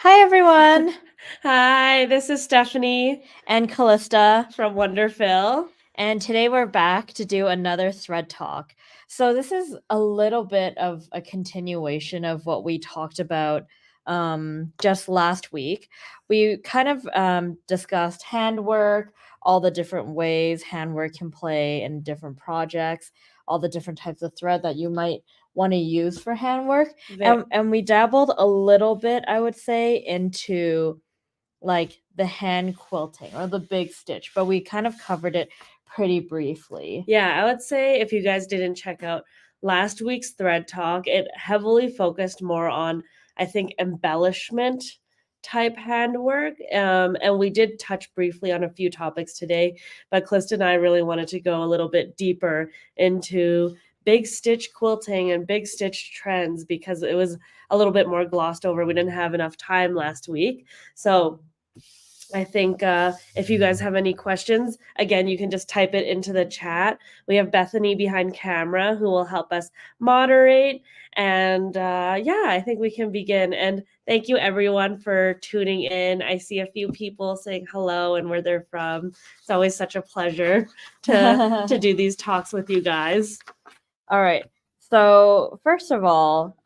Hi, everyone, Hi, this is Stephanie and Callista, from WonderFil. and today we're back to do another thread talk. So, this is a little bit of a continuation of what we talked about just last week. We kind of discussed handwork, all the different ways handwork can play in different projects, all the different types of thread that you might want to use for handwork. And we dabbled a little bit, I would say, into like the hand quilting or the big stitch, but we kind of covered it pretty briefly. Yeah, I would say if you guys didn't check out last week's thread talk, it heavily focused more on, I think, embellishment type handwork. And we did touch briefly on a few topics today, but Clista and I really wanted to go a little bit deeper into big stitch quilting and big stitch trends because it was a little bit more glossed over. We didn't have enough time last week. So I think if you guys have any questions, again, you can just type it into the chat. We have Bethany behind camera who will help us moderate. And yeah, I think we can begin. And thank you everyone for tuning in. I see a few people saying hello and where they're from. It's always such a pleasure to do these talks with you guys. All right. So, first of all,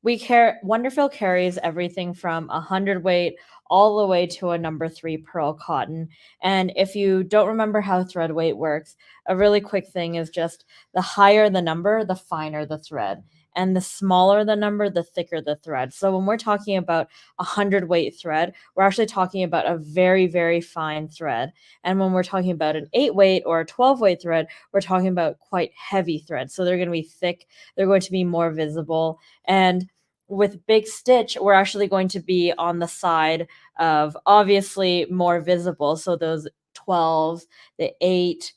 WonderFil carries everything from 100 weight all the way to a number 3 pearl cotton. And if you don't remember how thread weight works, a really quick thing is just the higher the number, the finer the thread. And the smaller the number, the thicker the thread. So when we're talking about 100 weight thread, we're actually talking about a very, very fine thread. And when we're talking about an 8 weight or a 12 weight thread, we're talking about quite heavy threads. So they're going to be thick, they're going to be more visible. And with big stitch, we're actually going to be on the side of obviously more visible. So those 12s, the 8,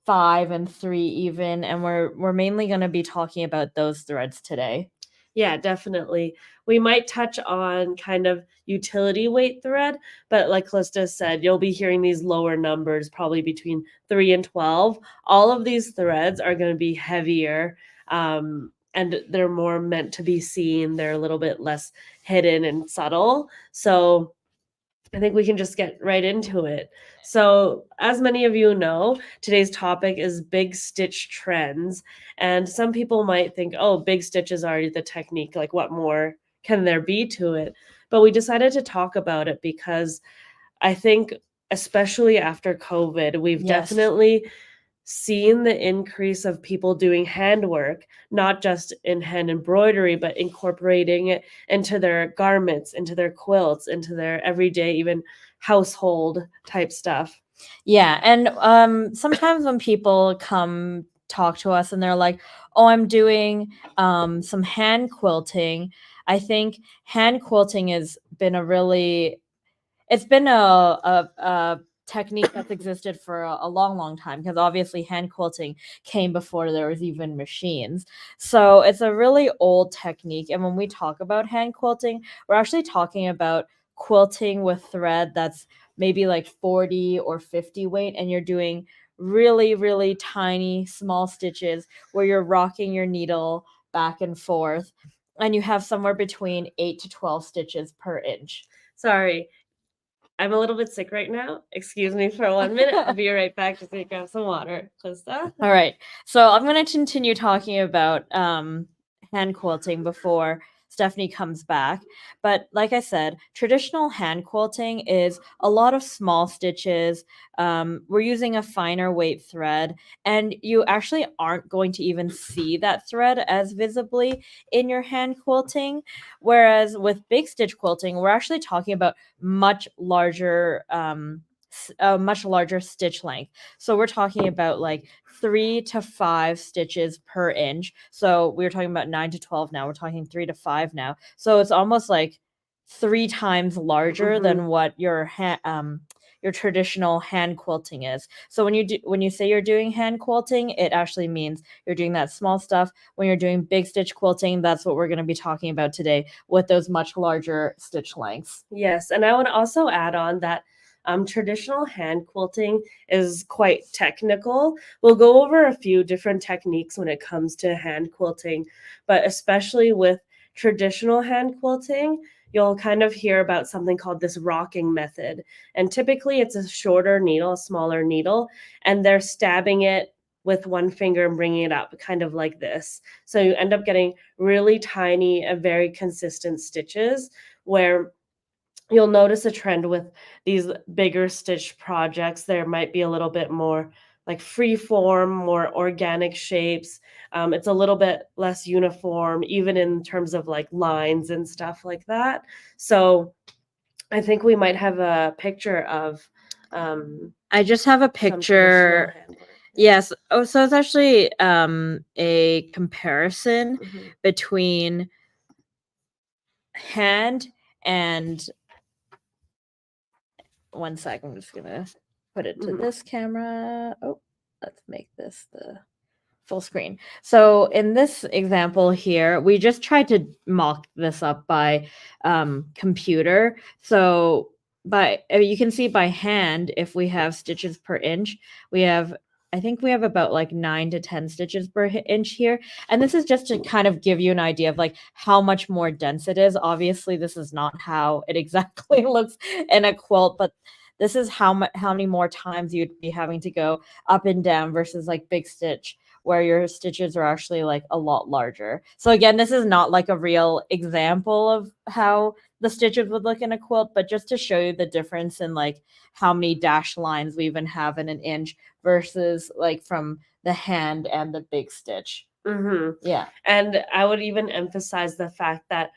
5, and 3 even. And we're mainly going to be talking about those threads today. Yeah, definitely. We might touch on kind of utility weight thread, but like Calista said, you'll be hearing these lower numbers, probably between 3 and 12. All of these threads are going to be heavier, and they're more meant to be seen. They're a little bit less hidden and subtle. So I think we can just get right into it. So, as many of you know, today's topic is big stitch trends. And some people might think, oh, big stitch is already the technique. Like, what more can there be to it? But we decided to talk about it because I think, especially after COVID, we've Yes. definitely seen the increase of people doing handwork, not just in hand embroidery, but incorporating it into their garments, into their quilts, into their everyday, even household type stuff. Yeah, and sometimes when people come talk to us and they're like, "Oh, I'm doing some hand quilting," I think hand quilting has been a really it's been a technique that's existed for a long, long time because obviously hand quilting came before there was even machines. So it's a really old technique. And when we talk about hand quilting, we're actually talking about quilting with thread that's maybe like 40 or 50 weight, and you're doing really, really tiny, small stitches where you're rocking your needle back and forth. And you have somewhere between 8 to 12 stitches per inch. Sorry, I'm a little bit sick right now. Excuse me for 1 minute. I'll be right back just to grab some water. Krista? All right. So I'm going to continue talking about hand quilting before Stephanie comes back. But like I said, traditional hand quilting is a lot of small stitches. We're using a finer weight thread, and you actually aren't going to even see that thread as visibly in your hand quilting. Whereas with big stitch quilting, we're actually talking about much larger. A much larger stitch length. So we're talking about like 3 to 5 stitches per inch. So we were talking about 9 to 12 now. We're talking 3 to 5 now. So it's almost like 3 times larger than what your traditional hand quilting is. So when you say you're doing hand quilting, it actually means you're doing that small stuff. When you're doing big stitch quilting, that's what we're going to be talking about today with those much larger stitch lengths. Yes, and I would also add on that traditional hand quilting is quite technical. We'll go over a few different techniques when it comes to hand quilting, but especially with traditional hand quilting, you'll kind of hear about something called this rocking method. And typically it's a shorter needle, a smaller needle, and they're stabbing it with one finger and bringing it up, kind of like this. So you end up getting really tiny and very consistent stitches where you'll notice a trend with these bigger stitch projects. There might be a little bit more like free form, more organic shapes. It's a little bit less uniform, even in terms of like lines and stuff like that. So I think we might have a picture of I just have a some traditional picture. handwork. Yes. Oh, so it's actually a comparison Mhm. between hand and one sec. I'm just gonna put it to Mhm. this camera. Oh, let's make this the full screen. So in this example here, we just tried to mock this up by computer. So you can see by hand, if we have stitches per inch, we have, I think we have about like 9 to 10 stitches per inch here. And this is just to kind of give you an idea of like how much more dense it is. Obviously, this is not how it exactly looks in a quilt, but this is how many more times you'd be having to go up and down versus like big stitch where your stitches are actually like a lot larger. So again, this is not like a real example of how the stitches would look in a quilt, but just to show you the difference in like how many dash lines we even have in an inch versus like from the hand and the big stitch. Mhm. Yeah. And I would even emphasize the fact that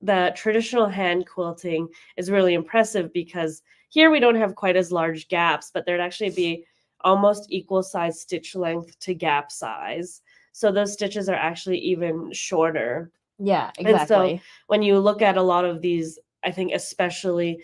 the traditional hand quilting is really impressive because here we don't have quite as large gaps, but there'd actually be almost equal size stitch length to gap size. So those stitches are actually even shorter. Yeah, And so exactly. when you look at a lot of these, I think especially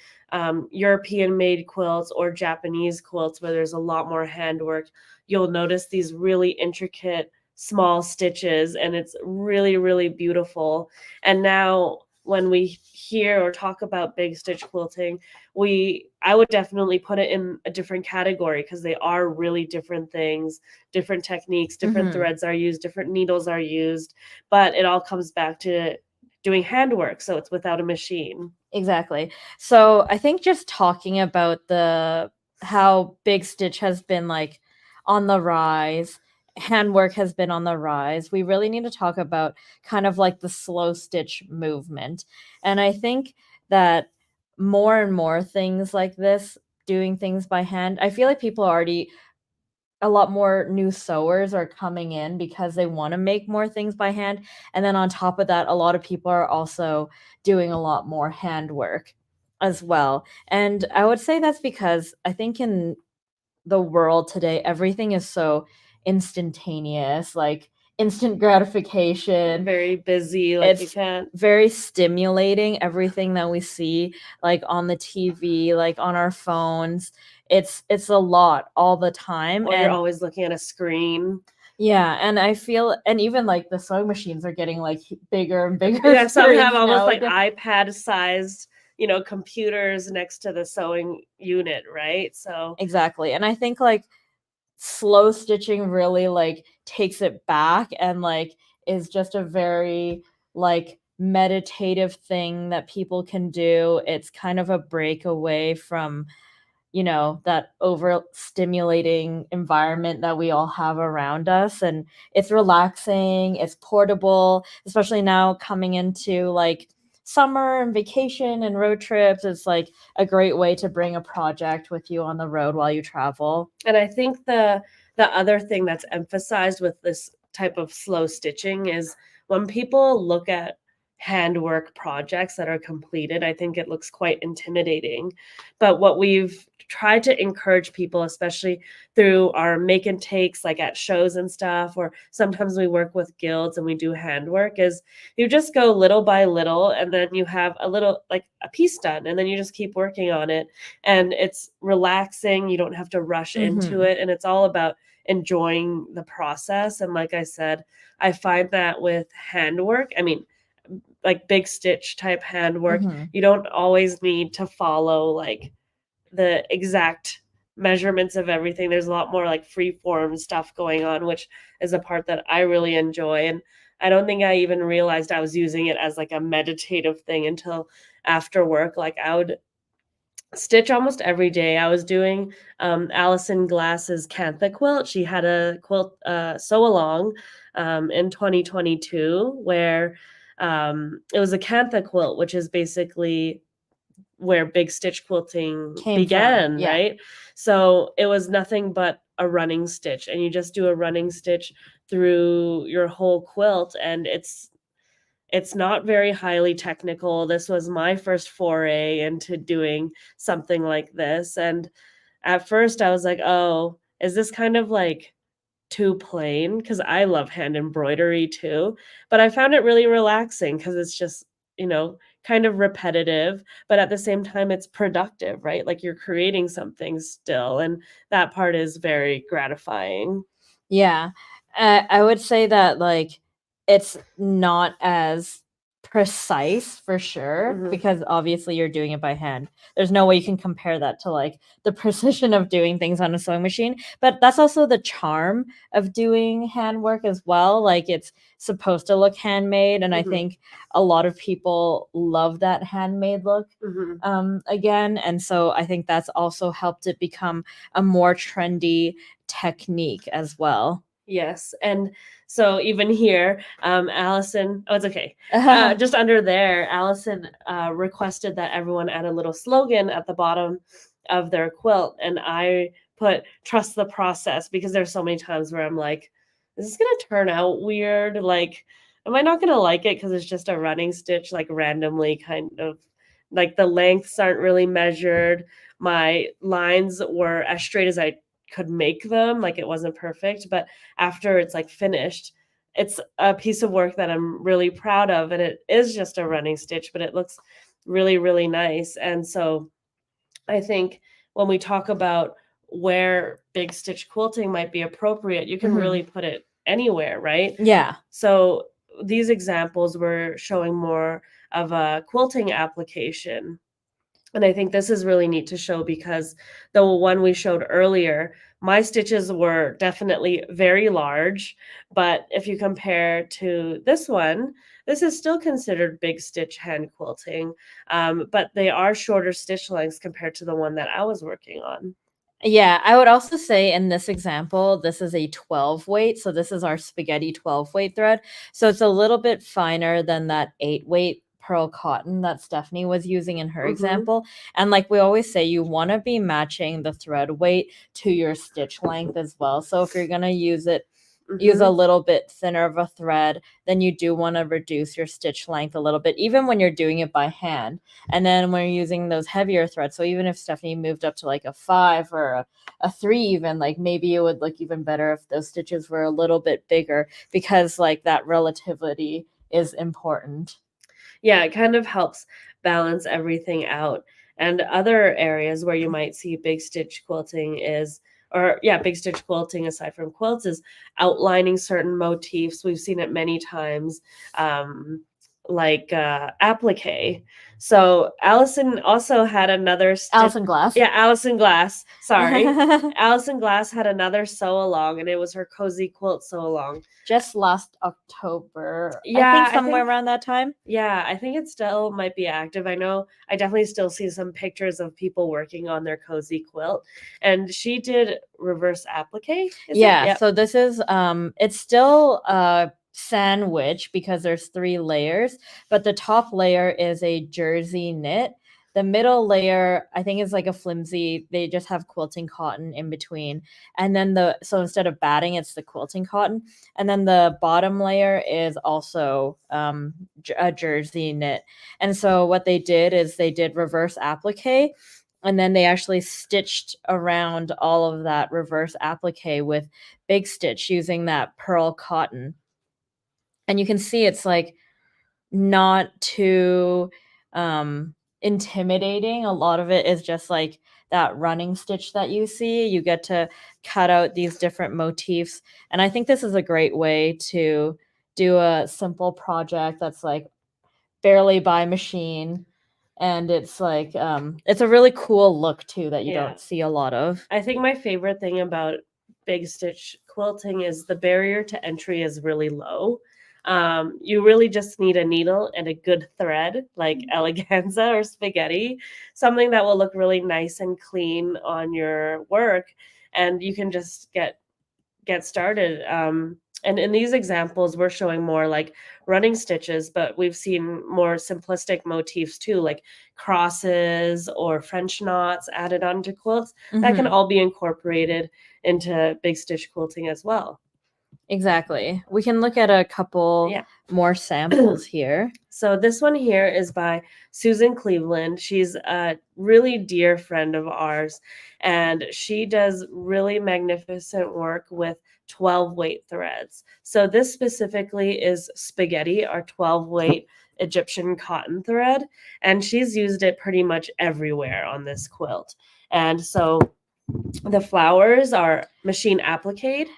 European made quilts or Japanese quilts where there's a lot more handwork, you'll notice these really intricate small stitches and it's really, really beautiful. And now when we hear or talk about big stitch quilting, I would definitely put it in a different category because they are really different things, different techniques, different Mhm. threads are used, different needles are used, but it all comes back to doing handwork, so it's without a machine. Exactly. So I think just talking about the how Big Stitch has been like on the rise, handwork has been on the rise. We really need to talk about kind of like the slow stitch movement. And I think that more and more things like this, doing things by hand, I feel like people are already a lot more new sewers are coming in because they wanna make more things by hand, and then on top of that, a lot of people are also doing a lot more handwork as well, and I would say that's because I think in the world today, everything is so instantaneous, like instant gratification. Very busy, like, you It's can't very stimulating, everything that we see, like, on the TV, like, on our phones. It's a lot all the time, or you're and always looking at a screen. yeah, and I feel and even, like, the sewing machines are getting, like, bigger and bigger Yeah, some have screens almost, like, nowadays. iPad-sized, computers next to the sewing unit, right? So Exactly, and I think, like, slow stitching really, like, takes it back and, like, is just a very, like, meditative thing that people can do. It's kind of a break away from, that overstimulating environment that we all have around us, and it's relaxing, it's portable, especially now coming into, like, summer and vacation and road trips. It's, like, a great way to bring a project with you on the road while you travel. and I think the other thing that's emphasized with this type of slow stitching is when people look at handwork projects that are completed, I think it looks quite intimidating. But what we've tried to encourage people, especially through our make and takes, like at shows and stuff, or sometimes we work with guilds and we do handwork, is you just go little by little and then you have a little, like a piece done, and then you just keep working on it and it's relaxing. You don't have to rush into Mhm. it. And it's all about enjoying the process. And like I said, I find that with handwork, I mean, like big stitch type handwork, Mhm. you don't always need to follow like the exact measurements of everything. There's a lot more like free form stuff going on, which is a part that I really enjoy. And I don't think I even realized I was using it as like a meditative thing until after work. Like I would stitch almost every day. I was doing Alison Glass's Cantha quilt. She had a quilt sew along in 2022 where it was a Cantha quilt, which is basically where big stitch quilting Came from, began, yeah. right? So it was nothing but a running stitch, and you just do a running stitch through your whole quilt, and it's not very highly technical. This was my first foray into doing something like this. And at first I was like, oh, is this kind of like too plain? Because I love hand embroidery too. But I found it really relaxing because it's just, kind of repetitive, but at the same time, it's productive, right? Like you're creating something still. And that part is very gratifying. Yeah. I would say that, like, it's not as precise for sure Hmm. because obviously you're doing it by hand. There's no way you can compare that to, like, the precision of doing things on a sewing machine, but that's also the charm of doing handwork as well. Like, it's supposed to look handmade, and I Hmm. think a lot of people love that handmade look, Hmm. again, and so I think that's also helped it become a more trendy technique as well. Yes, and so even here, Allison oh, it's okay. Just under there, Allison, requested that everyone add a little slogan at the bottom of their quilt, and I put, "Trust the process," because there's so many times where I'm like, "Is this gonna turn out weird? Like, am I not gonna like it because it's just a running stitch, like, randomly kind of like, the lengths aren't really measured, my lines were as straight as I could make them, like, it wasn't perfect, but after it's like finished, it's a piece of work that I'm really proud of, and it is just a running stitch, but it looks really, really nice. And so I think when we talk about where big stitch quilting might be appropriate, you can really Mhm. put it anywhere, right? Yeah. So these examples were showing more of a quilting application, and I think this is really neat to show because the one we showed earlier, my stitches were definitely very large, but if you compare to this one, this is still considered big stitch hand quilting, but they are shorter stitch lengths compared to the one that I was working on. Yeah, I would also say in this example, this is a 12 weight, so this is our spaghetti 12 weight thread. So it's a little bit finer than that 8 weight pearl cotton that Stephanie was using in her Mhm, example. And like we always say, you want to be matching the thread weight to your stitch length as well. So if you're going to use a mhm. little bit thinner of a thread, then you do want to reduce your stitch length a little bit, even when you're doing it by hand. And then when you're using those heavier threads, so even if Stephanie moved up to like a 5 or a 3 even, like maybe it would look even better if those stitches were a little bit bigger because like that relativity is important. Yeah, it kind of helps balance everything out. And other areas where you might see big stitch quilting is, or yeah, big stitch quilting aside from quilts is outlining certain motifs. We've seen it many times, like applique. So Allison also had another stitch. Alison Glass. Yeah, Allison Glass. Sorry. Allison Glass had another sew along, and it was her cozy quilt sew along. Just last October, I think Yeah, I somewhere think around that time. yeah, I think it still might be active. I know I definitely still see some pictures of people working on their cozy quilt. And she did reverse applique, is it? Yeah, Yep. so this is it's still a sandwich because there's 3 layers, but the top layer is a jersey knit. The middle layer, I think, is like a flimsy, they just have quilting cotton in between. And then so instead of batting, it's the quilting cotton. And then the bottom layer is also a jersey knit. And so what they did is they did reverse applique, and then they actually stitched around all of that reverse applique with big stitch using that pearl cotton. And you can see it's like not too intimidating. A lot of it is just like that running stitch that you see. You get to cut out these different motifs. And I think this is a great way to do a simple project that's like barely by machine, and it's like it's a really cool look too that you Yeah. don't see a lot of. I think my favorite thing about big stitch quilting is the barrier to entry is really low. You really just need a needle and a good thread, like eleganza or spaghetti, something that will look really nice and clean on your work, and you can just get started. And in these examples, we're showing more like running stitches, but we've seen more simplistic motifs too, like crosses or French knots added onto quilts. That can Mhm. all be incorporated into big stitch quilting as well. Exactly. We can look at a couple Yeah. more samples here. So this one here is by Susan Cleveland. She's a really dear friend of ours, and she does really magnificent work with 12 weight threads. So this specifically is spaghetti, our 12 weight Egyptian cotton thread, and she's used it pretty much everywhere on this quilt. And so the flowers are machine appliqued.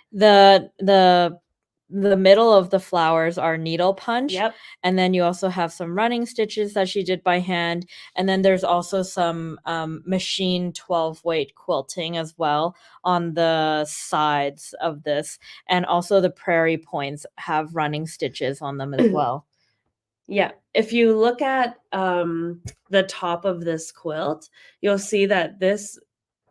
The middle of the flowers are needle punch, Yep. and then you also have some running stitches that she did by hand, and then there's also some machine 12 weight quilting as well on the sides of this, and also the prairie points have running stitches on them as well. Yeah, if you look at the top of this quilt, you'll see that this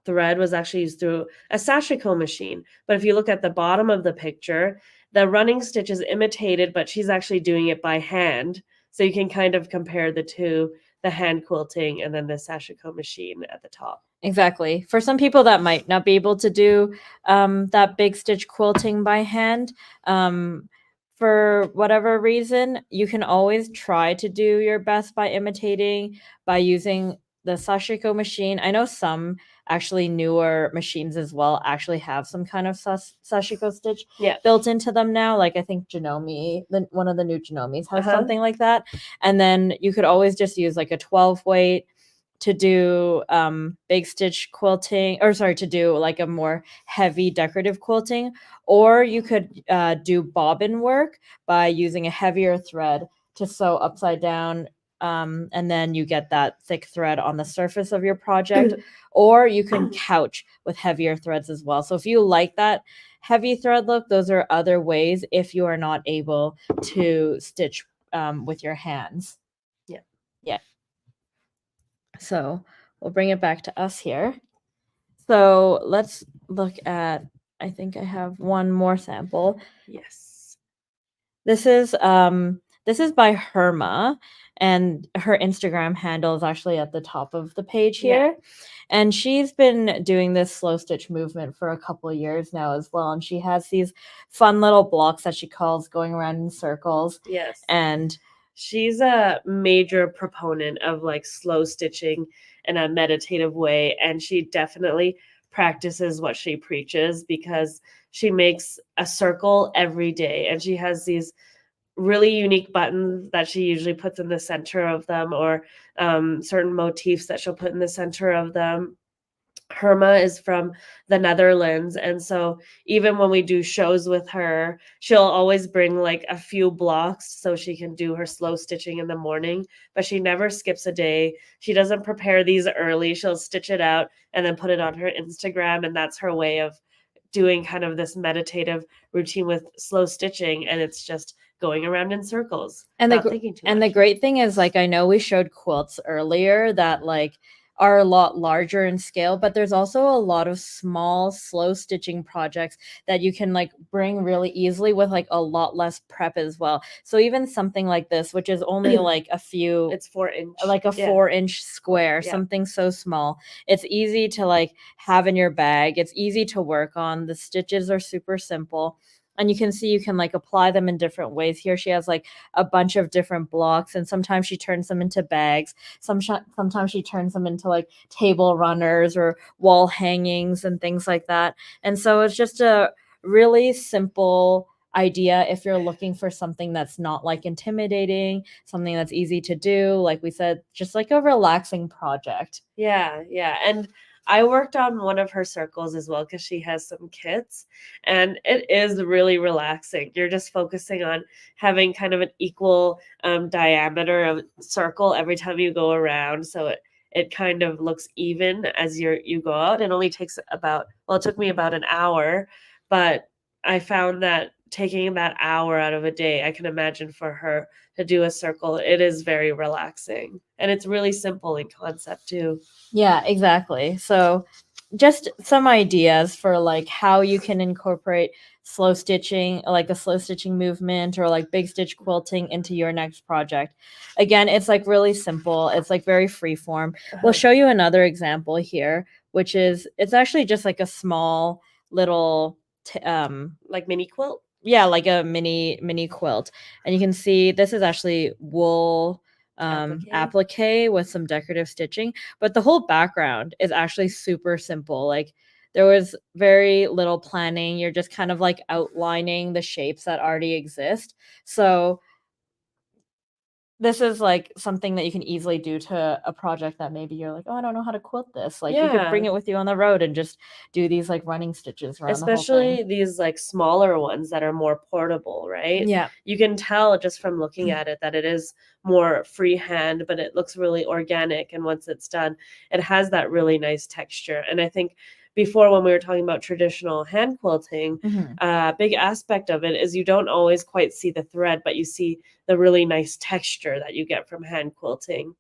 thread was actually used through a Sashiko machine. But if you look at the bottom of the picture, the running stitch is imitated, but she's actually doing it by hand. So you can kind of compare the two, the hand quilting and then the Sashiko machine at the top. Exactly. For some people that might not be able to do that big stitch quilting by hand, um, for whatever reason, you can always try to do your best by imitating by using the Sashiko machine. I know some actually newer machines as well actually have some kind of Sashiko stitch Yeah. built into them now. Like I think Janome, one of the new Janomes has Uh-huh. something like that. And then you could always just use like a 12 weight to do big stitch quilting, or sorry, to do like a more heavy decorative quilting, or you could do bobbin work by using a heavier thread to sew upside down, and then you get that thick thread on the surface of your project, or you can couch with heavier threads as well. So if you like that heavy thread look, those are other ways if you are not able to stitch with your hands. Yeah. Yeah. So we'll bring it back to us here. So let's look at, I think I have one more sample. Yes. This is by Herma, and her Instagram handle is actually at the top of the page Yeah. here. And she's been doing this slow stitch movement for a couple of years now as well. And she has these fun little blocks that she calls going around in circles. Yes. And she's a major proponent of like slow stitching in a meditative way, and she definitely practices what she preaches because she makes a circle every day, and she has these really unique buttons that she usually puts in the center of them, or certain motifs that she'll put in the center of them. Herma is from the Netherlands, and so even when we do shows with her, she'll always bring like a few blocks so she can do her slow stitching in the morning, but she never skips a day. She doesn't prepare these early. She'll stitch it out and then put it on her Instagram, and that's her way of doing kind of this meditative routine with slow stitching, and it's just going around in circles And without thinking too and the much. great thing is, like, I know we showed quilts earlier that, like, are a lot larger in scale, but there's also a lot of small, slow stitching projects that you can, like, bring really easily with, like, a lot less prep as well. So even something like this, which is only, like, a few It's 4 inch. like a Yeah. 4-inch square, Yeah. something so small. It's easy to, like, have in your bag. It's easy to work on. The stitches are super simple. And you can see you can, like, apply them in different ways. Here she has, like, a bunch of different blocks, and sometimes she turns them into bags. Sometimes she turns them into, like, table runners or wall hangings and things like that. And so it's just a really simple idea if you're looking for something that's not, like, intimidating, something that's easy to do, like we said, just like a relaxing project. Yeah, yeah, and I worked on one of her circles as well because she has some kits, and it is really relaxing. You're just focusing on having kind of an equal, diameter of circle every time you go around, so it kind of looks even as you go out. It only takes about, well, it took me about an hour, but I found that taking that hour out of a day, I can imagine for her to do a circle, it is very relaxing. And it's really simple in concept too. Yeah, exactly. So just some ideas for like how you can incorporate slow stitching, like a slow stitching movement or like big stitch quilting into your next project. Again, it's like really simple. It's like very free form. We'll Uh-huh. show you another example here, which is it's actually just like a small little Like mini quilt? yeah, like a mini quilt. And you can see this is actually wool Applique? applique with some decorative stitching, but the whole background is actually super simple. Like there was very little planning. You're just kind of like outlining the shapes that already exist. So this is like something that you can easily do to a project that maybe you're like, oh, I don't know how to quilt this. Like you could bring Yeah. it with you on the road and just do these like running stitches around the whole thing. Especially these like smaller ones that are more portable, right? Yeah. You can tell just from looking at it that it is more freehand, but it looks really organic. And once it's done, it has that really nice texture. And I think before, when we were talking about traditional hand quilting, Mhm. a big aspect of it is you don't always quite see the thread, but you see the really nice texture that you get from hand quilting.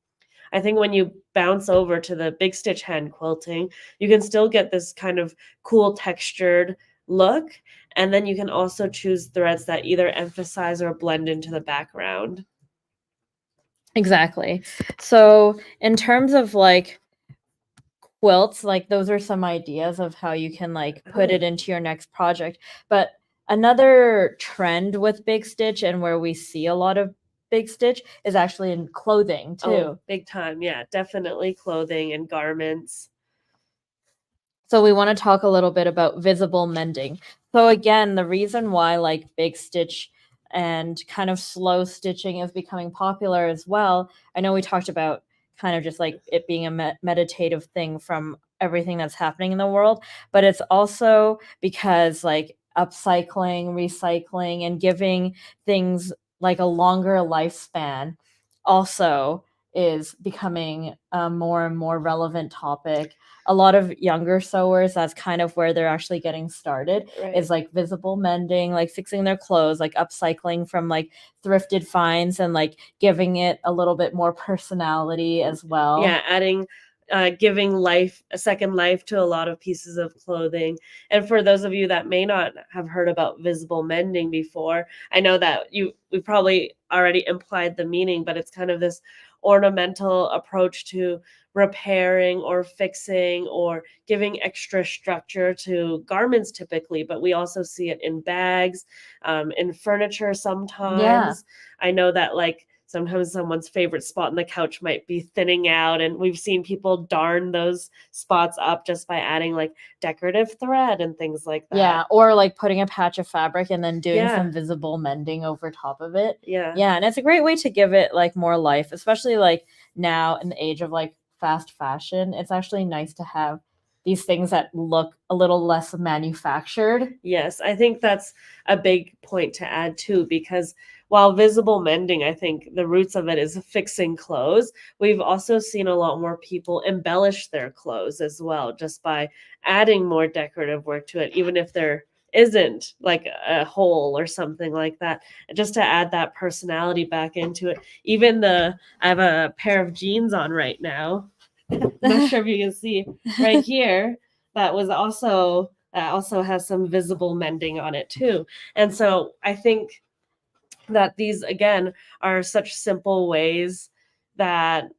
I think when you bounce over to the big stitch hand quilting, you can still get this kind of cool textured look. And then you can also choose threads that either emphasize or blend into the background. Exactly. So, in terms of like quilts, like those are some ideas of how you can like put Uh-huh. it into your next project. But another trend with Big Stitch and where we see a lot of Big Stitch is actually in clothing Oh, too. big time. Yeah, definitely clothing and garments. So we want to talk a little bit about visible mending. So again, the reason why like big stitch and kind of slow stitching is becoming popular as well. I know we talked about kind of just like it being a meditative thing from everything that's happening in the world, but it's also because like upcycling, recycling, and giving things like a longer lifespan also is becoming a more and more relevant topic. A lot of younger sewers, that's kind of where they're actually getting started, is Right. like visible mending, like fixing their clothes, like upcycling from like thrifted finds and like giving it a little bit more personality as well. Yeah, adding giving life a second life to a lot of pieces of clothing. And for those of you that may not have heard about visible mending before, I know that we probably already implied the meaning, but it's kind of this ornamental approach to repairing or fixing or giving extra structure to garments typically, but we also see it in bags, in furniture Yeah. sometimes. I know that like sometimes someone's favorite spot on the couch might be thinning out, and we've seen people darn those spots up just by adding like decorative thread and things like that. Yeah, or like putting a patch of fabric and then doing Yeah, some visible mending over top of it. yeah. Yeah, and it's a great way to give it like more life, especially like now in the age of like fast fashion. It's actually nice to have these things that look a little less manufactured. Yes, I think that's a big point to add too, because while visible mending, I think the roots of it is fixing clothes, we've also seen a lot more people embellish their clothes as well, just by adding more decorative work to it, even if there isn't like a hole or something like that, just to add that personality back into it. Even I have a pair of jeans on right now. I'm not sure if you can see right here. That also has some visible mending on it too. And so I think that these again are such simple ways that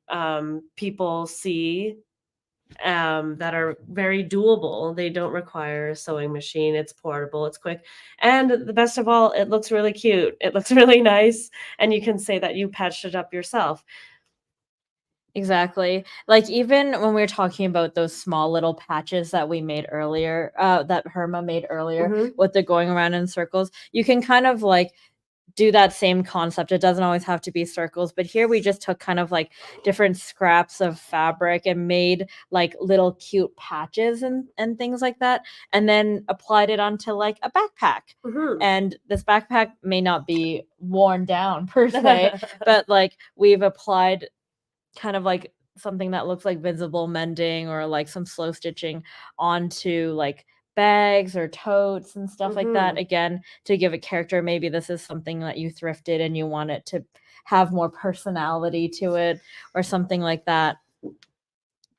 people see that are very doable. They don't require a sewing machine. It's portable, it's quick. And the best of all, it looks really cute. It looks really nice. And you can say that you patched it up yourself. Exactly. Like, even when we were talking about those small little patches that we made earlier, that Herma made earlier Hmm. with the going around in circles, you can kind of like do that same concept. It doesn't always have to be circles, but here we just took kind of like different scraps of fabric and made like little cute patches and things like that, and then applied it onto like a backpack. Hmm. And this backpack may not be worn down per se, but like we've applied kind of like something that looks like visible mending or like some slow stitching onto like bags or totes and stuff like that. Mhm. Again, to give it character, maybe this is something that you thrifted and you want it to have more personality to it or something like that.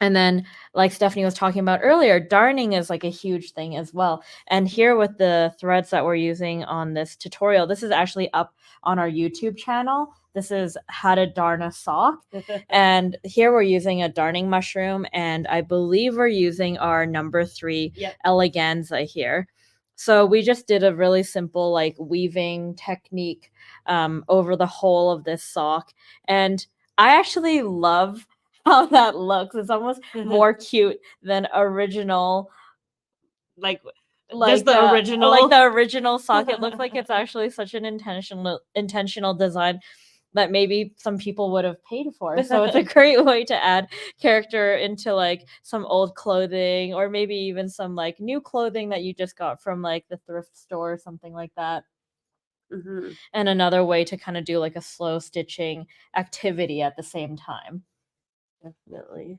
And then, like Stephanie was talking about earlier, darning is like a huge thing as well. And here with the threads that we're using on this tutorial, this is actually up on our YouTube channel. This is how to darn a sock. And here we're using a darning mushroom, and I believe we're using our number 3 Yep. eleganza here. So we just did a really simple like weaving technique over the whole of this sock. And I actually love how that looks. It's almost more cute than original, Like just like the like original. the original sock. It looks like it's actually such an intentional design that maybe some people would have paid for. So it's a great way to add character into like some old clothing, or maybe even some like new clothing that you just got from like the thrift store or something like that. Mhm. And another way to kind of do like a slow stitching activity at the same time. Definitely.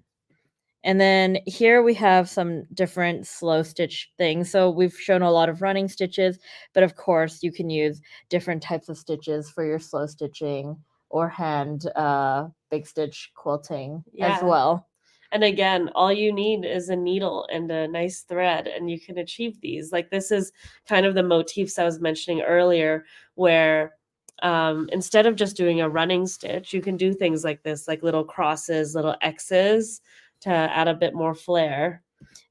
And then here we have some different slow stitch things. So we've shown a lot of running stitches, but of course you can use different types of stitches for your slow stitching or hand big stitch quilting as Yeah. well. And again, all you need is a needle and a nice thread, and you can achieve these. Like this is kind of the motifs I was mentioning earlier, where instead of just doing a running stitch, you can do things like this, like little crosses, little X's to add a bit more flair.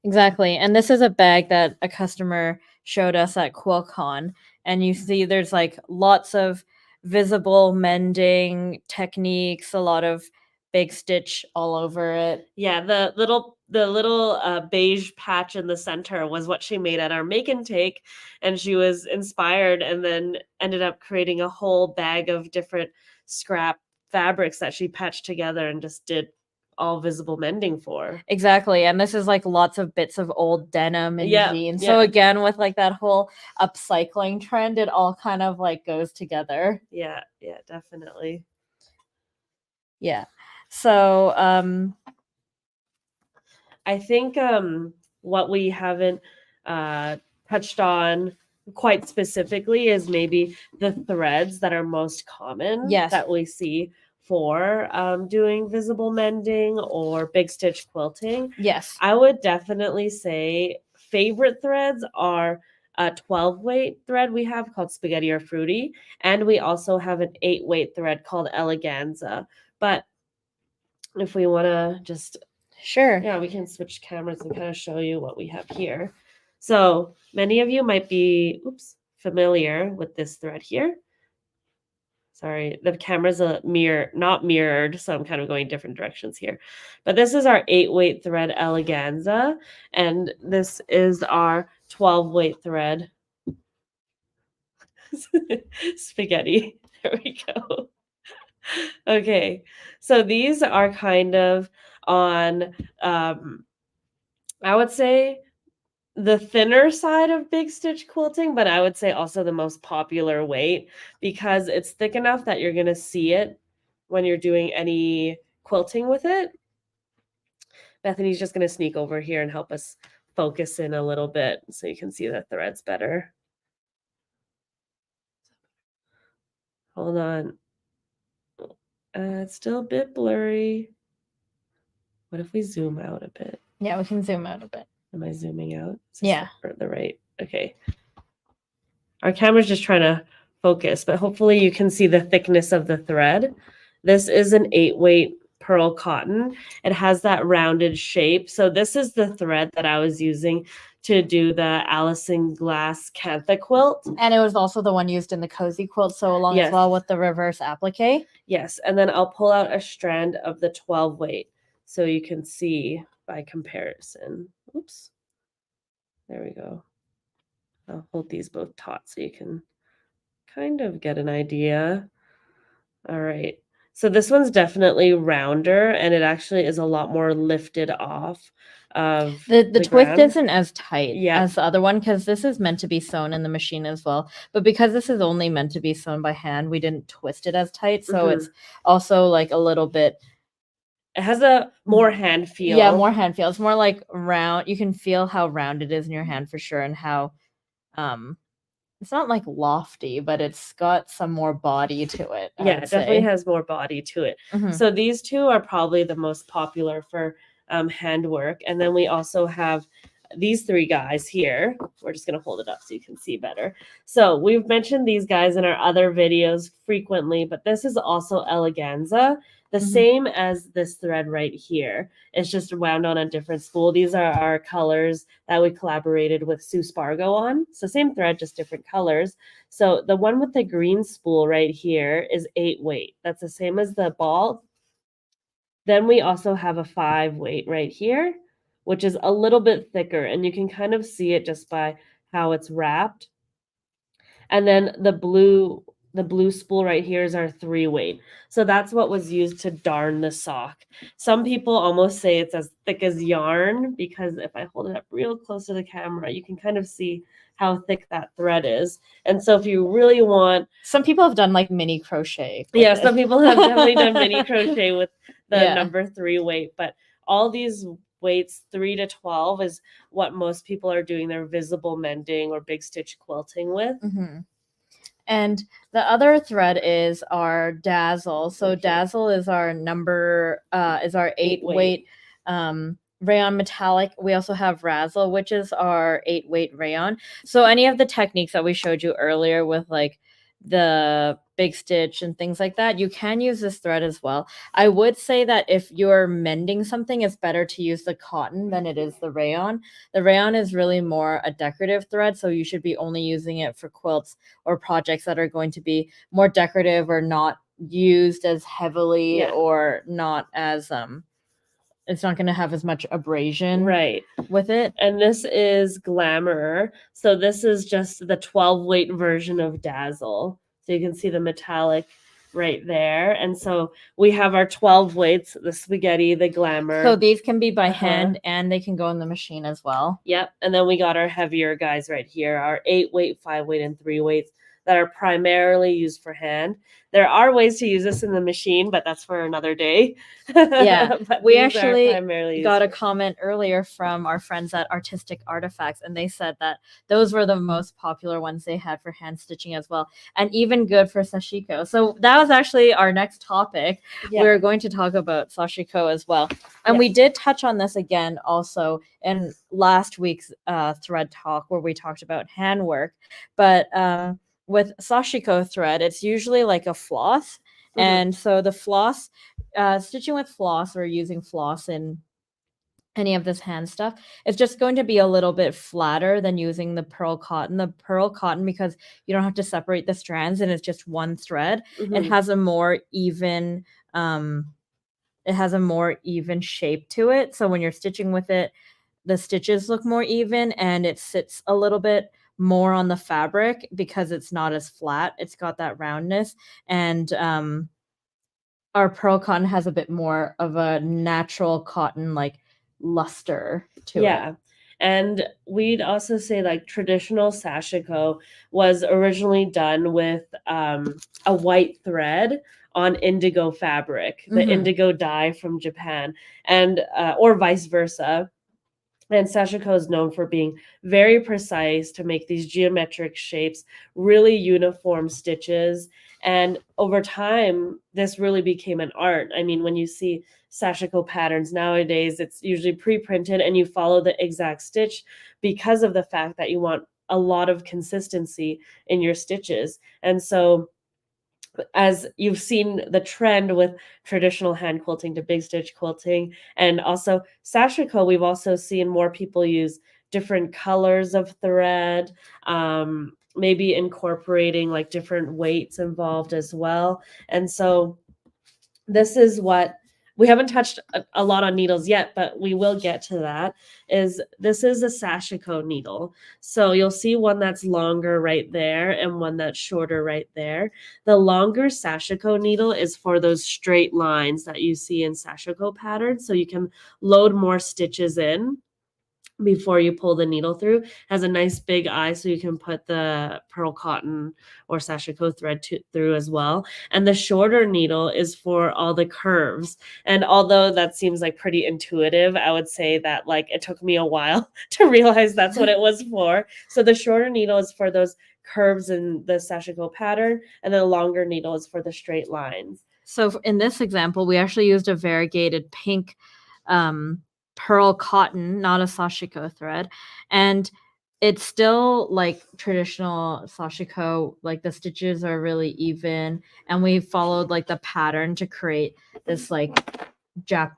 Exactly. And this is a bag that a customer showed us at QuiltCon. And you see there's like lots of visible mending techniques, a lot of big stitch all over it. Yeah, the little beige patch in the center was what she made at our make and take, and she was inspired and then ended up creating a whole bag of different scrap fabrics that she patched together and just did all visible mending for. Exactly. And this is like lots of bits of old denim and Yeah, jeans. So yeah, again, with like that whole upcycling trend, it all kind of like goes together. yeah, yeah, definitely. Yeah. So I think what we haven't touched on quite specifically is maybe the threads that are most common yes. that we see for doing visible mending or big stitch quilting. Yes. I would definitely say favorite threads are a 12 weight thread we have called spaghetti or fruity, and we also have an 8 weight thread called eleganza. But if we want to just Sure. yeah, we can switch cameras and kind of show you what we have here. So many of you might be familiar with this thread here. Sorry, the camera's not mirrored, so I'm kind of going different directions here. But this is our 8 weight thread eleganza, and this is our 12 weight thread spaghetti. There we go. Okay, so these are kind of on I would say the thinner side of big stitch quilting, but I would say also the most popular weight because it's thick enough that you're going to see it when you're doing any quilting with it. Bethany's just going to sneak over here and help us focus in a little bit so you can see the threads better. Hold on. It's still a bit blurry. What if we zoom out a bit? Yeah, we can zoom out a bit. Am I zooming out? Is this Yeah. the right. Okay. Our camera's just trying to focus, but hopefully you can see the thickness of the thread. This is an 8 weight pearl cotton. It has that rounded shape. So this is the thread that I was using to do the Allison Glass Cantha quilt. And it was also the one used in the cozy quilt, so along as well with the reverse applique. Yes, and then I'll pull out a strand of the 12 weight so you can see by comparison. Oops. There we go. I'll hold these both taut so you can kind of get an idea. All right. So this one's definitely rounder and it actually is a lot more lifted off of the twist ground. isn't as tight as the other one because this is meant to be sewn in the machine as well. But because this is only meant to be sewn by hand, we didn't twist it as tight. So it's also like a little bit It has a more hand feel. Yeah, more hand feel. It's more like round. You can feel how round it is in your hand for sure, and how um it's not like lofty, but it's got some more body to it, I Yeah, would it definitely say. has more body to it. Mhm. So these two are probably the most popular for handwork. And then we also have these three guys here. We're just going to hold it up so you can see better. So we've mentioned these guys in our other videos frequently, but this is also eleganza, the Mhm. same as this thread right here. It's just wound on a different spool. These are our colors that we collaborated with Sue Spargo on. So same thread, just different colors. So the one with the green spool right here is 8 weight. That's the same as the ball. Then we also have a 5 weight right here, which is a little bit thicker, and you can kind of see it just by how it's wrapped. And then the blue spool right here is our 3 weight. So that's what was used to darn the sock. Some people almost say it's as thick as yarn, because if I hold it up real close to the camera, you can kind of see how thick that thread is. And so if you really want, Some people have done like mini crochet. With yeah, it. some people have definitely done mini crochet with the Yeah. number 3 weight, but all these weights 3 to 12 is what most people are doing their visible mending or big stitch quilting with. Mhm. And the other thread is our dazzle. So Right here. dazzle is our number is our 8 weight. weight rayon metallic. We also have razzle, which is our 8 weight rayon. So any of the techniques that we showed you earlier with like the big stitch and things like that, you can use this thread as well. I would say that if you're mending something, it's better to use the cotton than it is the rayon. The rayon is really more a decorative thread, so you should be only using it for quilts or projects that are going to be more decorative or not used as heavily, Yeah. or not as it's not going to have as much abrasion Right. with it. And this is Glamour. So this is just the 12 weight version of Dazzle. So you can see the metallic right there. And so we have our 12 weights, the spaghetti, the Glamour. So these can be by Uh-huh. hand, and they can go in the machine as well. Yep. And then we got our heavier guys right here, our 8 weight, 5 weight, and 3 weights that are primarily used for hand. There are ways to use this in the machine, but that's for another day. Yeah, But we these are actually primarily got a used for- comment earlier from our friends at Artistic Artifacts, and they said that those were the most popular ones they had for hand stitching as well, and even good for Sashiko. So that was actually our next topic. Yeah. We're going to talk about Sashiko as well. And Yeah. we did touch on this again also in last week's thread talk, where we talked about handwork. But with Sashiko thread, it's usually like a floss. Mhm. And so the floss, stitching with floss or using floss in any of this hand stuff, it's just going to be a little bit flatter than using the pearl cotton. The pearl cotton, because you don't have to separate the strands and it's just one thread, it Mhm. has a more even shape to it. So when you're stitching with it, the stitches look more even, and it sits a little bit more on the fabric because it's not as flat. It's got that roundness. And our pearl cotton has a bit more of a natural cotton like luster to Yeah. it. And we'd also say like traditional sashiko was originally done with a white thread on indigo fabric, the Mhm. indigo dye from Japan, and or vice versa. And Sashiko is known for being very precise to make these geometric shapes, really uniform stitches. And over time, this really became an art. I mean, when you see Sashiko patterns nowadays, it's usually pre printed and you follow the exact stitch because of the fact that you want a lot of consistency in your stitches. And so, as you've seen the trend with traditional hand quilting to big stitch quilting, and also sashiko, we've also seen more people use different colors of thread, maybe incorporating like different weights involved as well. And so this is what we haven't touched a lot on needles yet, but we will get to that. Is this is a sashiko needle. So you'll see one that's longer right there and one that's shorter right there. The longer sashiko needle is for those straight lines that you see in sashiko patterns, so you can load more stitches in. before you pull the needle through. Has a nice big eye, so you can put the pearl cotton or Sashiko thread through as well. And the shorter needle is for all the curves. And although that seems like pretty intuitive, I would say that like it took me a while to realize that's what it was for. So the shorter needle is for those curves in the Sashiko pattern, and the longer needle is for the straight lines. So in this example, we actually used a variegated pink pearl cotton, not a Sashiko thread. And it's still like traditional Sashiko, like the stitches are really even. And we followed like the pattern to create this like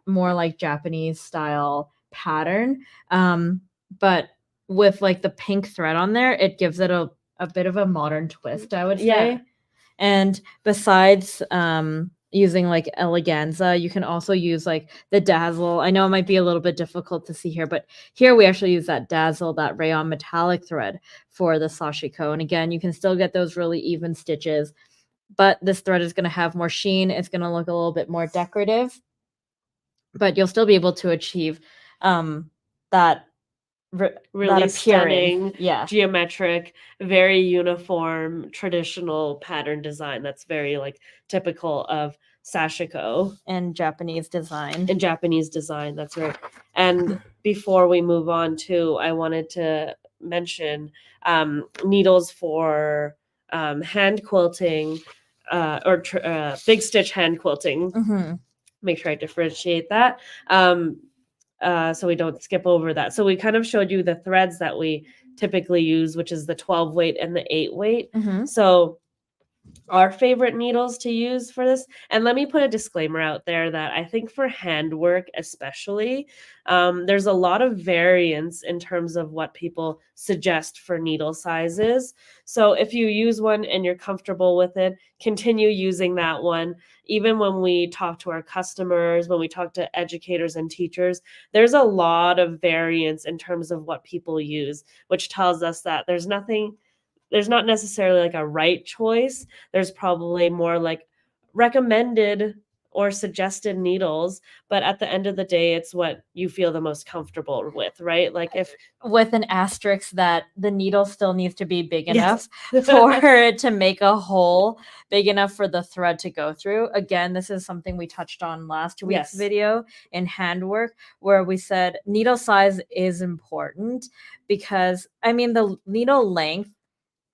more like Japanese style pattern. But with like the pink thread on there, it gives it a bit of a modern twist, I would say. Yeah. And besides using like eleganza, you can also use like the dazzle. I know it might be a little bit difficult to see here, but here we actually use that dazzle, that rayon metallic thread for the Sashiko. And again, you can still get those really even stitches, but this thread is going to have more sheen. It's going to look a little bit more decorative, but you'll still be able to achieve that really stunning, yeah, geometric, very uniform, traditional pattern design that's very like typical of Sashiko and Japanese design. in Japanese design. That's right. And before we move on to, I wanted to mention needles for hand quilting or big stitch hand quilting. Mm-hmm. Make sure I differentiate that. So we don't skip over that. So we kind of showed you the threads that we typically use, which is the 12 weight and the 8 weight. Mm-hmm. So our favorite needles to use for this, and let me put a disclaimer out there that I think for handwork especially, there's a lot of variance in terms of what people suggest for needle sizes. So if you use one and you're comfortable with it, continue using that one. Even when we talk to our customers, when we talk to educators and teachers, there's a lot of variance in terms of what people use, which tells us that there's not necessarily like a right choice. There's probably more like recommended or suggested needles, but at the end of the day, it's what you feel the most comfortable with, right? Like if with an asterisk that the needle still needs to be big Yes. enough for it to make a hole big enough for the thread to go through. Again, this is something we touched on last week's Yes. video in handwork, where we said needle size is important because, I mean, the needle length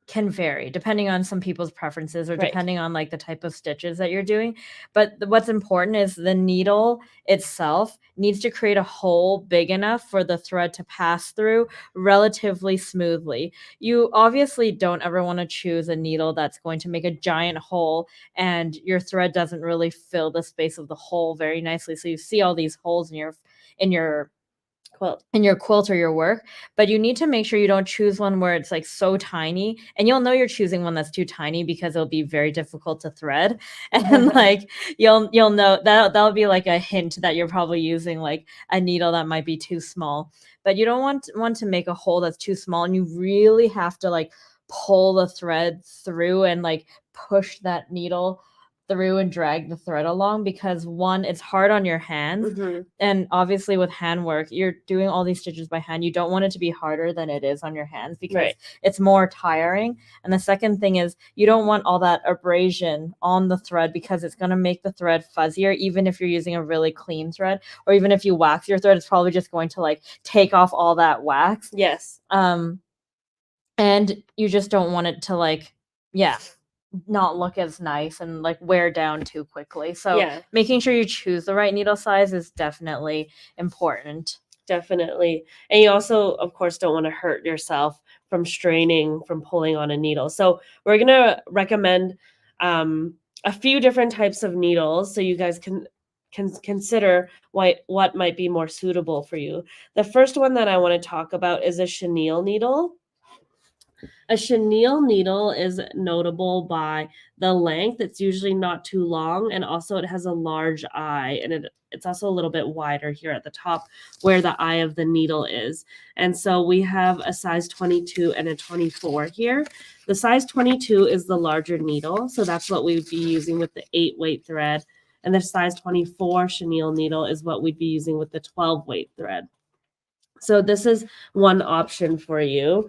can vary depending on some people's preferences or Right. depending on like the type of stitches that you're doing. But what's important is the needle itself needs to create a hole big enough for the thread to pass through relatively smoothly. You obviously don't ever want to choose a needle that's going to make a giant hole and your thread doesn't really fill the space of the hole very nicely. So you see all these holes in your quilt or your work, but you need to make sure you don't choose one where it's like so tiny, and you'll know you're choosing one that's too tiny because it'll be very difficult to thread. And like you'll know that'll be like a hint that you're probably using like a needle that might be too small. But you don't want to make a hole that's too small, and you really have to like pull the thread through and like push that needle through and drag the thread along, because one, it's hard on your hands. Mm-hmm. And obviously with handwork, you're doing all these stitches by hand. You don't want it to be harder than it is on your hands because it's more tiring. And the second thing is you don't want all that abrasion on the thread because it's going to make the thread fuzzier. Even if you're using a really clean thread, or even if you wax your thread, it's probably just going to like take off all that wax. Yes. And you just don't want it to like, not look as nice and like wear down too quickly. So making sure you choose the right needle size is definitely important. Definitely. And you also, of course, don't want to hurt yourself from straining, from pulling on a needle. So we're going to recommend a few different types of needles so you guys can consider what might be more suitable for you. The first one that I want to talk about is a chenille needle. A chenille needle is notable by the length. It's usually not too long, and also it has a large eye, and it's also a little bit wider here at the top where the eye of the needle is. And so we have a size 22 and a 24 here. The size 22 is the larger needle, so that's what we would be using with the 8 weight thread. And the size 24 chenille needle is what we'd be using with the 12 weight thread. So this is one option for you.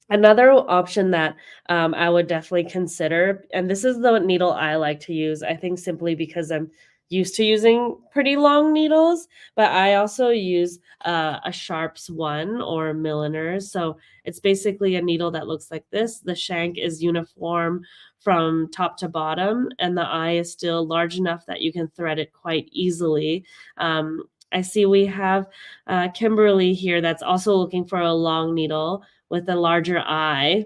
Another option that I would definitely consider, and this is the needle I like to use, I think simply because I'm used to using pretty long needles, but I also use a Sharps one or Milliner's. So it's basically a needle that looks like this. The shank is uniform from top to bottom, and the eye is still large enough that you can thread it quite easily. I see we have Kimberly here that's also looking for a long needle with a larger eye.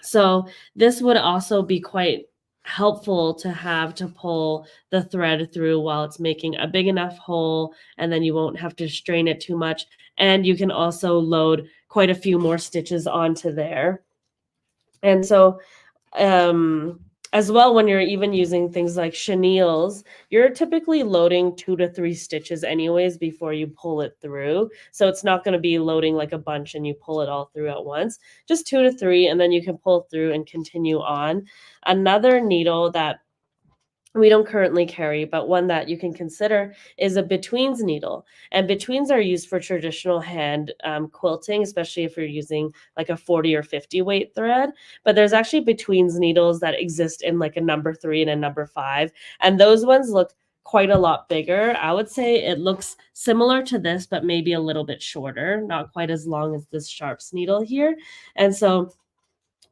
So this would also be quite helpful to have to pull the thread through while it's making a big enough hole, and then you won't have to strain it too much. And you can also load quite a few more stitches onto there. And so as well, when you're even using things like chenilles, you're typically loading 2 to 3 stitches anyways before you pull it through. So it's not going to be loading like a bunch and you pull it all through at once. Just 2 to 3, and then you can pull through and continue on. Another needle that we don't currently carry, but one that you can consider is a betweens needle. And betweens are used for traditional hand quilting, especially if you're using like a 40 or 50 weight thread. But there's actually betweens needles that exist in like a number 3 and a number 5. And those ones look quite a lot bigger. I would say it looks similar to this, but maybe a little bit shorter, not quite as long as this Sharps needle here. And so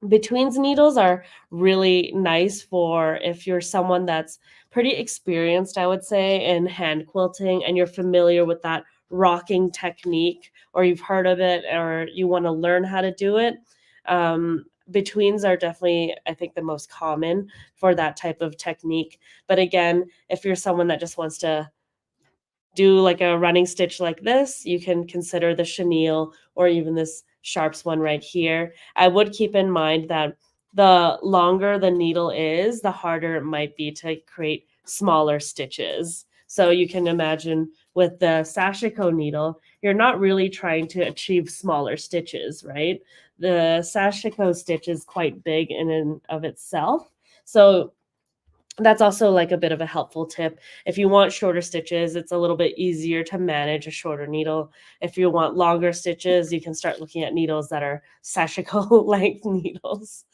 betweens needles are really nice for if you're someone that's pretty experienced, I would say, in hand quilting, and you're familiar with that rocking technique, or you've heard of it, or you want to learn how to do it. Betweens are definitely, I think, the most common for that type of technique. But again, if you're someone that just wants to do like a running stitch like this, you can consider the chenille or even this Sharps one right here. I would keep in mind that the longer the needle is, the harder it might be to create smaller stitches. So you can imagine with the Sashiko needle, you're not really trying to achieve smaller stitches, right? The Sashiko stitch is quite big in and of itself. So that's also like a bit of a helpful tip. If you want shorter stitches, it's a little bit easier to manage a shorter needle. If you want longer stitches, you can start looking at needles that are Sashiko length needles.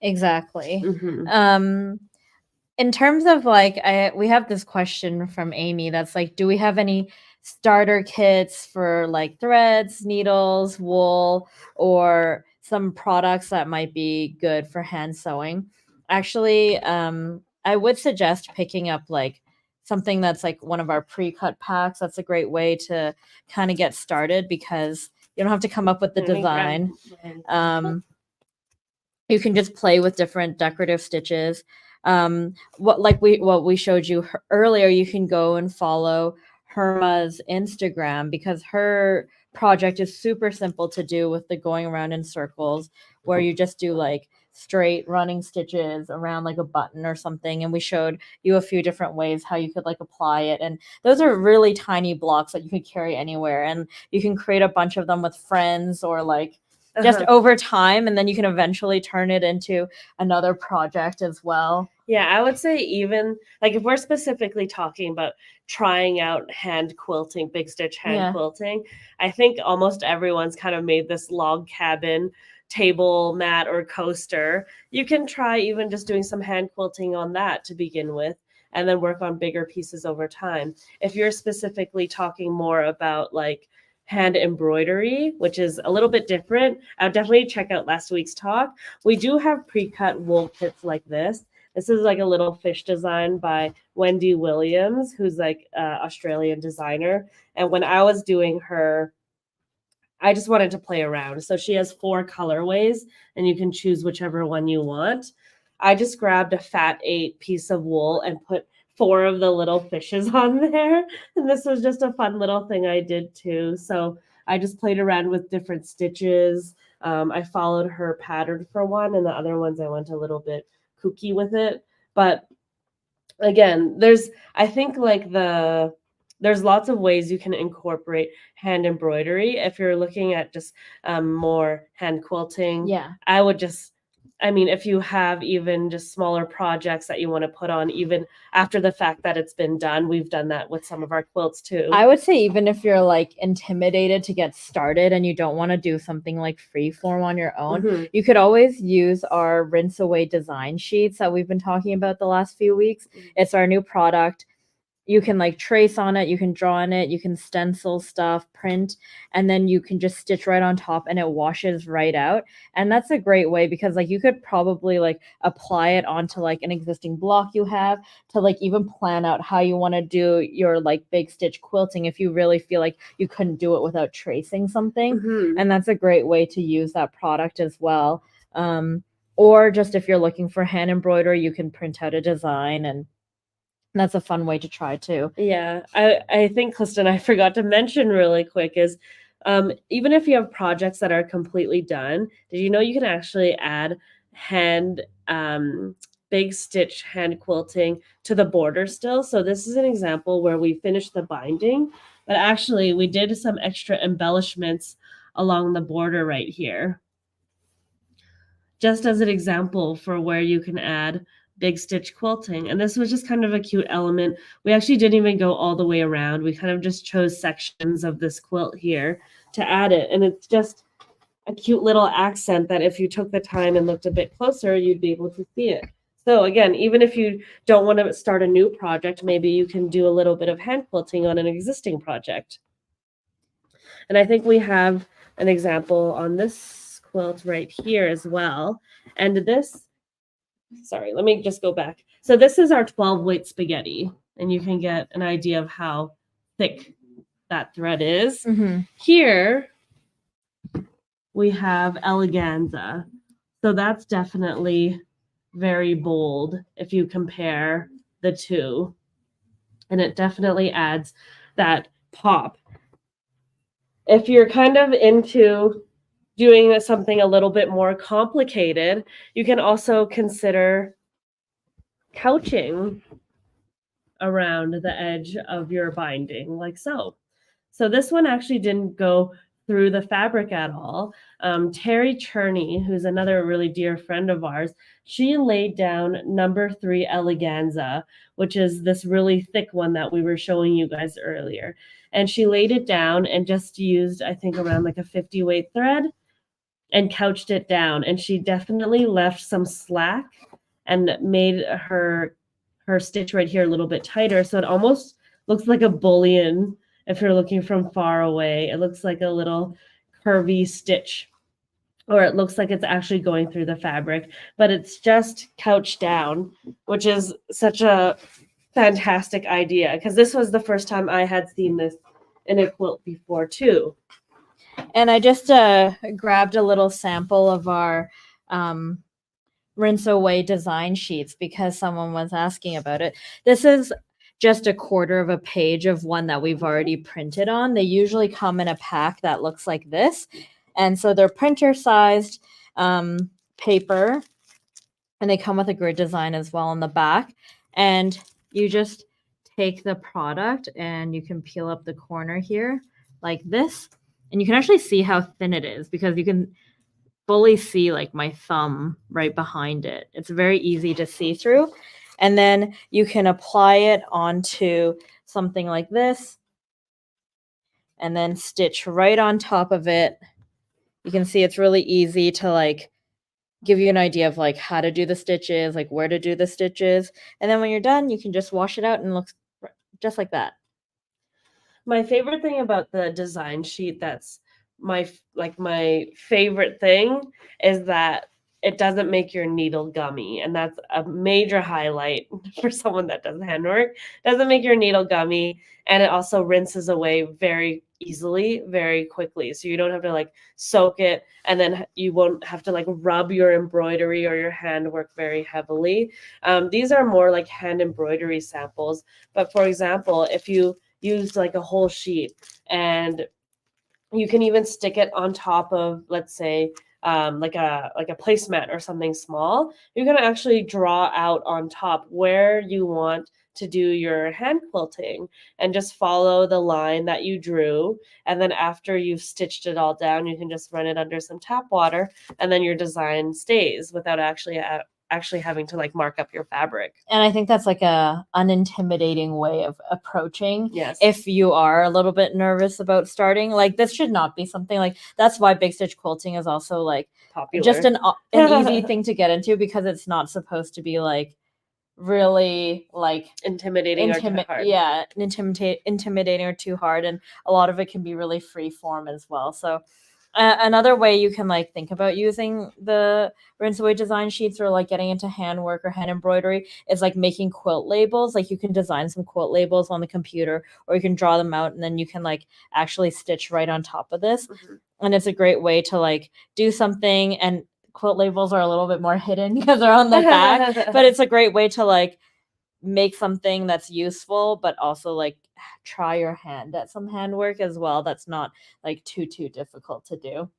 Exactly. Mhm. In terms of like, we have this question from Amy that's like, do we have any starter kits for like threads, needles, wool, or some products that might be good for hand sewing? Actually, I would suggest picking up like something that's like one of our pre-cut packs. That's a great way to kind of get started because you don't have to come up with the Let me grab design. my- You can just play with different decorative stitches. What we showed you earlier, you can go and follow Herma's Instagram because her project is super simple to do with the going around in circles where you just do like straight running stitches around like a button or something, and we showed you a few different ways how you could like apply it, and those are really tiny blocks that you could carry anywhere, and you can create a bunch of them with friends or like just Uh-huh. over time, and then you can eventually turn it into another project as well. Yeah, I would say even like if we're specifically talking about trying out hand quilting, big stitch hand Yeah. quilting, I think almost everyone's kind of made this log cabin table mat or coaster. You can try even just doing some hand quilting on that to begin with and then work on bigger pieces over time. If you're specifically talking more about like hand embroidery, which is a little bit different, I would definitely check out last week's talk. We do have pre-cut wool kits like this. This is like a little fish design by Wendy Williams, who's like Australian designer. And when I was doing her, I just wanted to play around. So she has 4 colorways, and you can choose whichever one you want. I just grabbed a fat 8 piece of wool and put 4 of the little fishes on there. And this was just a fun little thing I did too. So I just played around with different stitches. I followed her pattern for one, and the other ones I went a little bit kooky with it. But again, I think like there's lots of ways you can incorporate hand embroidery. If you're looking at just more hand quilting, Yeah. I would just I mean, if you have even just smaller projects that you want to put on, even after the fact that it's been done, we've done that with some of our quilts too. I would say even if you're like intimidated to get started and you don't want to do something like freeform on your own, Mhm. you could always use our rinse away design sheets that we've been talking about the last few weeks. It's our new product. You can like trace on it, you can draw on it, you can stencil stuff, print, and then you can just stitch right on top and it washes right out. And that's a great way because like you could probably like apply it onto like an existing block you have to like even plan out how you want to do your like big stitch quilting if you really feel like you couldn't do it without tracing something. Mhm. And that's a great way to use that product as well. Or just if you're looking for hand embroidery, you can print out a design and that's a fun way to try too. Yeah, I think, Kristen, I forgot to mention really quick is even if you have projects that are completely done, did you know you can actually add hand big stitch hand quilting to the border still? So this is an example where we finished the binding, but actually we did some extra embellishments along the border right here. Just as an example for where you can add big stitch quilting. And this was just kind of a cute element. We actually didn't even go all the way around. We kind of just chose sections of this quilt here to add it. And it's just a cute little accent that if you took the time and looked a bit closer, you'd be able to see it. So again, even if you don't want to start a new project, maybe you can do a little bit of hand quilting on an existing project. And I think we have an example on this quilt right here as well. And this, sorry, let me just go back. So this is our 12 weight spaghetti, and you can get an idea of how thick that thread is. Mm-hmm. Here we have eleganza. So that's definitely very bold if you compare the two. And it definitely adds that pop. If you're kind of into doing something a little bit more complicated, you can also consider couching around the edge of your binding, like so. So this one actually didn't go through the fabric at all. Terry Cherney, who's another really dear friend of ours, she laid down number 3 eleganza, which is this really thick one that we were showing you guys earlier. And she laid it down and just used, I think, around like a 50 weight thread and couched it down. And she definitely left some slack and made her stitch right here a little bit tighter. So it almost looks like a bullion if you're looking from far away. It looks like a little curvy stitch, or it looks like it's actually going through the fabric, but it's just couched down, which is such a fantastic idea because this was the first time I had seen this in a quilt before too. And I just grabbed a little sample of our rinse away design sheets because someone was asking about it. This is just a quarter of a page of one that we've already printed on. They usually come in a pack that looks like this. And so they're printer sized paper, and they come with a grid design as well on the back. And you just take the product and you can peel up the corner here like this. And you can actually see how thin it is because you can fully see like my thumb right behind it. It's very easy to see through. And then you can apply it onto something like this and then stitch right on top of it. You can see it's really easy to like give you an idea of like how to do the stitches, like where to do the stitches. And then when you're done, you can just wash it out and it looks just like that. My favorite thing about the design sheet that's my favorite thing is that it doesn't make your needle gummy, and that's a major highlight for someone that does handwork. Doesn't make your needle gummy, and it also rinses away very easily, very quickly. So you don't have to like soak it, and then you won't have to like rub your embroidery or your handwork very heavily. These are more like hand embroidery samples, but for example, if you used like a whole sheet and you can even stick it on top of, let's say, like a placemat or something small, you're going to actually draw out on top where you want to do your hand quilting, and just follow the line that you drew. And then after you've stitched it all down, you can just run it under some tap water, and then your design stays without actually having to like mark up your fabric. And I think that's like a unintimidating way of approaching. Yes. If you are a little bit nervous about starting, like this should not be something like that's why big stitch quilting is also like Popular. just an easy thing to get into, because it's not supposed to be like really like intimidating or too hard. Yeah, intimidating or too hard, and a lot of it can be really free form as well. So another way you can like think about using the rinse away design sheets, or like getting into handwork or hand embroidery, is like making quilt labels. Like you can design some quilt labels on the computer, or you can draw them out, and then you can like actually stitch right on top of this. And it's a great way to like do something, and quilt labels are a little bit more hidden because they're on the back, but it's a great way to like make something that's useful, but also like try your hand at some handwork as well. That's not like too difficult to do.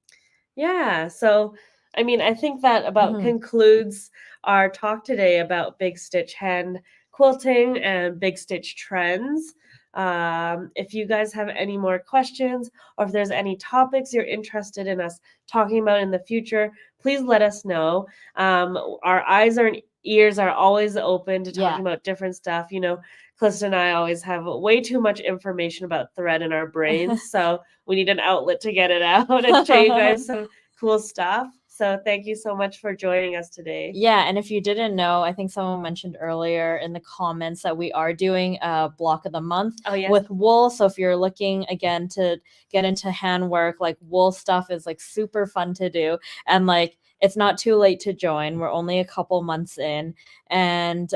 Yeah. So, I mean, I think that about concludes our talk today about big stitch hand quilting and big stitch trends. If you guys have any more questions, or if there's any topics you're interested in us talking about in the future, please let us know. Our eyes and ears are always open to talking about different stuff. You know, Calista and I always have way too much information about thread in our brains, so we need an outlet to get it out and show you guys some cool stuff. So thank you so much for joining us today. Yeah, and if you didn't know, I think someone mentioned earlier in the comments that we are doing a block of the month with wool. So if you're looking again to get into handwork, like wool stuff is like super fun to do, and like it's not too late to join. We're only a couple months in, and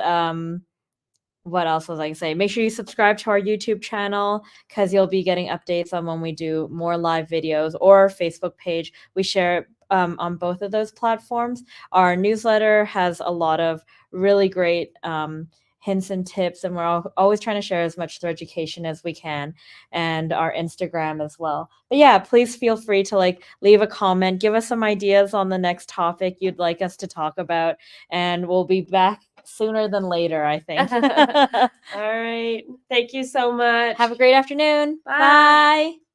what else was I gonna say? Make sure you subscribe to our YouTube channel, because you'll be getting updates on when we do more live videos, or our Facebook page. We share it on both of those platforms. Our newsletter has a lot of really great hints and tips, and we're always trying to share as much through education as we can, and our Instagram as well. But yeah, please feel free to like leave a comment, give us some ideas on the next topic you'd like us to talk about, and we'll be back sooner than later, I think. All right. Thank you so much. Have a great afternoon. Bye. Bye.